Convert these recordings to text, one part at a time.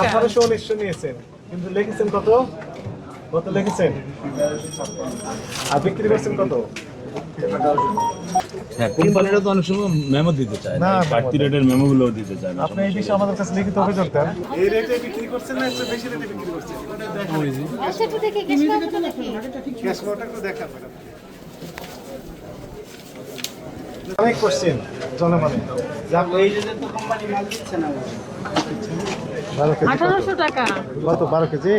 1800 1900 নিয়েছেন, কিন্তু লিখেছেন কত? কত লিখেছেন? আর বিক্রি করছেন কত? হ্যাঁ, কোম্পানিরা তো অনেক সময় মেমো দিতে চায় না, বাড়তি রেটের মেমোগুলো দিতে চায় না। আপনি এই বিষয়ে আমাদের কাছে লিখিত অভিযোগ দেন। এই রেটে বিক্রি করছেন না একটু বেশি রেটে বিক্রি করছেন? সেটা দেখে ক্যাশ পাবো নাকি? ক্যাশ কাউন্টার করে দেখান ম্যাডাম। অনেক কোশ্চেন জনমনে যে আপনি এই তো কোম্পানি মাল দিচ্ছে না। 12 কেজি 1800 টাকা। কত? 12 কেজি?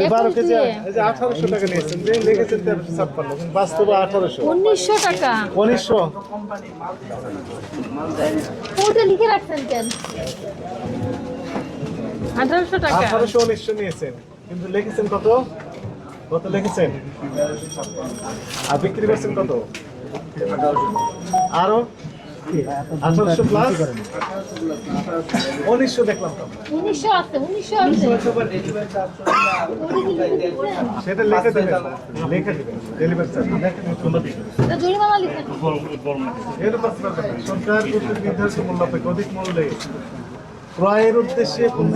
এই 12 কেজি এই যে 1800 টাকা নিয়েছেন, যে লিখেছেন 1356, কিন্তু বাস্তবে 1800। 1900 টাকা। 1900? কোম্পানি মাল দিচ্ছে না। মাল দেয় না। ওটা লিখে রাখছেন কেন? 1800 টাকা। 1800 1900 নিয়েছেন, কিন্তু লিখেছেন কত? কত লিখেছেন? আর বিক্রি করছেন কত? আরো 1800 প্লাস 1900 দেখলাম তো। 1900 আছে, 1900 আছে। সেটা লিখে দেবেন, লিখে দেবেন ডেলিভারি চার্জ। এটা জরিমানা লিখেন। এর উপর পারবেন না। সরকার কর্তৃক নির্ধারিত মূল্য অপেক্ষা অধিক মূল্যে ক্রয়ের উদ্দেশ্যে পণ্য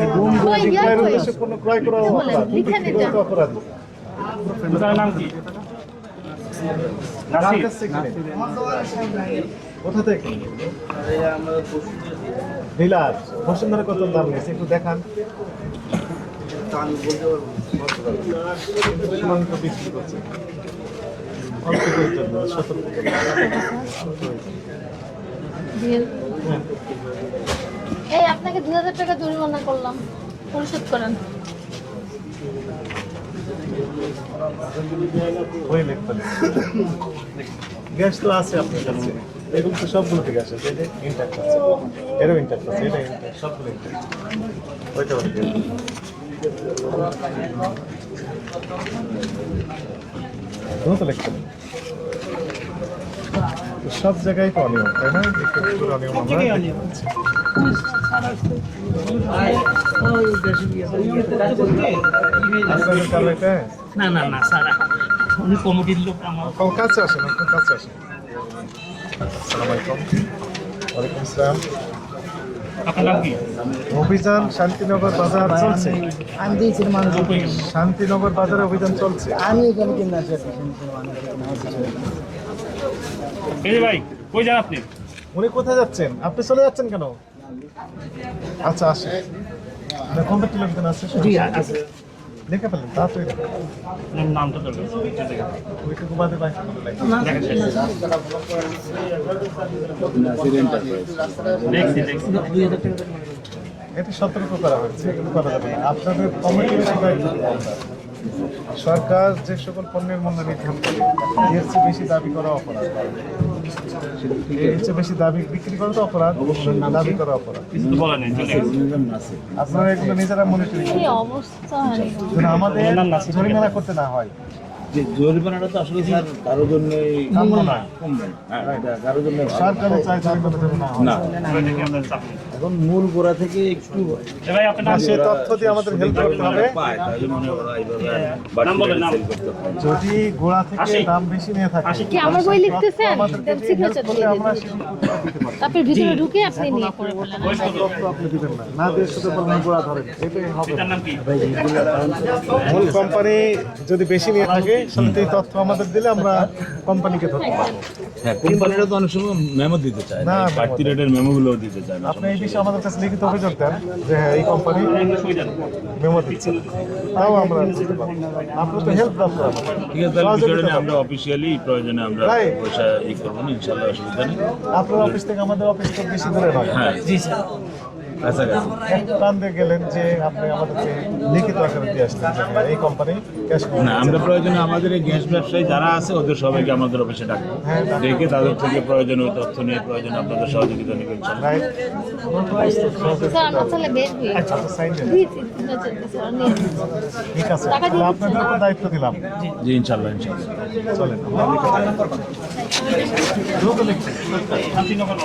বিক্রয়ের উদ্দেশ্যে পণ্য ক্রয় করা অপরাধ, বিক্রি করা অপরাধ। নাম কি? কার কাছ থেকে কিনেন? কোথা থেকে? ডিলার। বসুন্ধরা কত দাম নিয়েছে একটু দেখান। সীমান্ত বিক্রি করছে অল্প করার জন্য, সতর্ক করার জন্য। এই আপনাকে 2000 টাকা জরিমানা করলাম, পরিশোধ করেন। ওই লেখা গ্যাস তো আছে আপনার কাছে, এগুলো তো সবগুলোতে গ্যাস আছে। এটা ইন্ট্যাক্ট আছে, এরও ইন্ট্যাক্ট আছে, এটা ইন্ট্যাক্ট, সবগুলো ইন্ট্যাক্ট। ওইটা বলে তো লিখতে হবে। সব জায়গায় তো অনিয়ম, তাই না? একটু অনিয়ম আমরা দেখতে পাচ্ছি। আপনাদের কালারটা না না না স্যার, উনি কমিটির লোক। আমার কাছে আসেন, আপনার কাছে আসেন। আসসালামু আলাইকুম। ওয়ালাইকুম আসসালাম। আপনার নাম কি? অভিযান শান্তিনগর বাজার চলছে। আমি দিয়েছি মানুষ। শান্তিনগর বাজারে অভিযান চলছে। আমি এখানে কিনে আসি। এই যে ভাই, কই যান আপনি? উনি কোথায় যাচ্ছেন? আপনি চলে যাচ্ছেন কেন? আচ্ছা আসেন। কন্ট্যাক্ট লোকজন আছে? জি আছে। দেখে ফেলেন তাড়াতাড়ি দেখেন। নামটা দরকার। ওইটুকু বাদে বাইক দেখছি দেখছি। 2000 টাকা। এটি সতর্ক করা হয়েছে, এগুলো করা যাবে না। আপনাদের কমিটির দায়িত্ব আপনার। সরকার যে সকল পণ্যের মূল্য নির্ধারণ করে এর চেয়ে বেশি দাবি করা অপরাধ, এর চেয়ে বেশি দাবি বিক্রি করা তো অপরাধ, দাবি করা অপরাধ। কিছু তো বলা নেই, চলে গেছে। আপনারা এগুলো নিজেরা মনিটরিং কি অবস্থা! যেন আমাদের জরিমানা করতে না হয়। যে জরিমানাটা তো আসলে স্যার কারোর জন্য কাম্য নয়। কারোর জন্য সরকারও চায় জরিমানা যেন না হয়। না। আমরা দেখি আপনার চাপ নেই। এখন মূল গোড়া থেকে একটু এ ভাই, আপনার নাম কি? সে তথ্য দিয়ে আমাদের হেল্প করতে হবে। পায় তাহলে মনে ওরা এইভাবে নাম বলেন, নাম। বাড়তি করতে পারে। যদি গোড়া থেকে আশিক। দাম বেশি নিয়ে থাকে, কি আমার বই লিখতেছেন? আমাদেরকে দেন সিগনেচার করলে দিয়ে আমরা দিন। সেই তথ্য দিতে পারবো। তারপর ভিতরে ঢুকে আপনি নিয়ে করে ফেলেন। তথ্য আপনি দিবেন না, না দিয়ে শুধু বলবেন গোড়া ধরেন, এটাই হবে এটার না। নাম কি? মূল কোম্পানি যদি বেশি নিয়ে থাকে সেই তথ্য আমাদের দিলে আমরা কোম্পানিকে ধরতে পারবো। হ্যাঁ, কোম্পানিরা তো অনেক সময় মেমো দিতে চায় না, না, বাড়তি রেটের মেমোগুলো দিতে চায় না। আপনি এই বিষয়ে আমাদের কাছে লিখিত অভিযোগ দেন যে হ্যাঁ এই কোম্পানি মেমো দিচ্ছে, তাও আমরা বুঝতে পারবো। আপনার তো হেল্প দরকার আমাদের। ঠিক আছে, তাহলে বিষয়টা নিয়ে সহযোগিতা আমরা অফিসিয়ালি প্রয়োজনে আমরা Right. পয়সা করবো না, ইনশাল্লাহ অসুবিধা নেই। আপনার অফিস থেকে আমাদের অফিস তো বেশি দূরে নয়। হ্যাঁ, জি স্যার। কাছাকাছি। এক প্রান্তে গেলেন যে আপনি আমাদেরকে লিখিত আকারে দিয়ে আসলেন যে হ্যাঁ, এই কোম্পানি ক্যাশ না, আমরা প্রয়োজনে আমাদের এই গ্যাস ব্যবসায়ী যারা আছে ওদের সবাইকে আমাদের অফিসে ডাকবো, হ্যাঁ, ডেকে তাদের থেকে প্রয়োজনীয় তথ্য নিয়ে প্রয়োজনে আপনাদের সহযোগিতা নেবেন। রাইট। স্যার আমার ছেলে বের হয়ে আচ্ছা সাইন দেন। দিয়েছি সিগনেচার দিয়েছি আর নিয়ে নিন। ঠিক আছে, তাহলে আপনাদের উপর দায়িত্ব দিলাম। জি ইনশাল্লাহ ইনশাল্লাহ। চলেন আমরা লিখে দ্রুত লিখতে। শান্তিনগর।